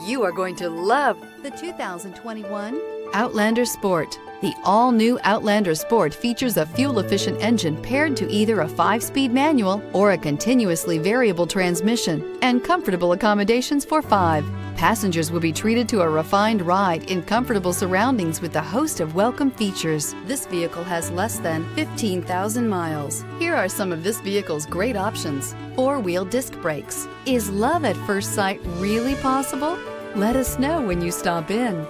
You are going to love the 2021 Outlander Sport. The all-new Outlander Sport features a fuel-efficient engine paired to either a 5-speed manual or a continuously variable transmission, and comfortable accommodations for 5. Passengers will be treated to a refined ride in comfortable surroundings with a host of welcome features. This vehicle has less than 15,000 miles. Here are some of this vehicle's great options: 4-wheel disc brakes. Is love at first sight really possible? Let us know when you stop in.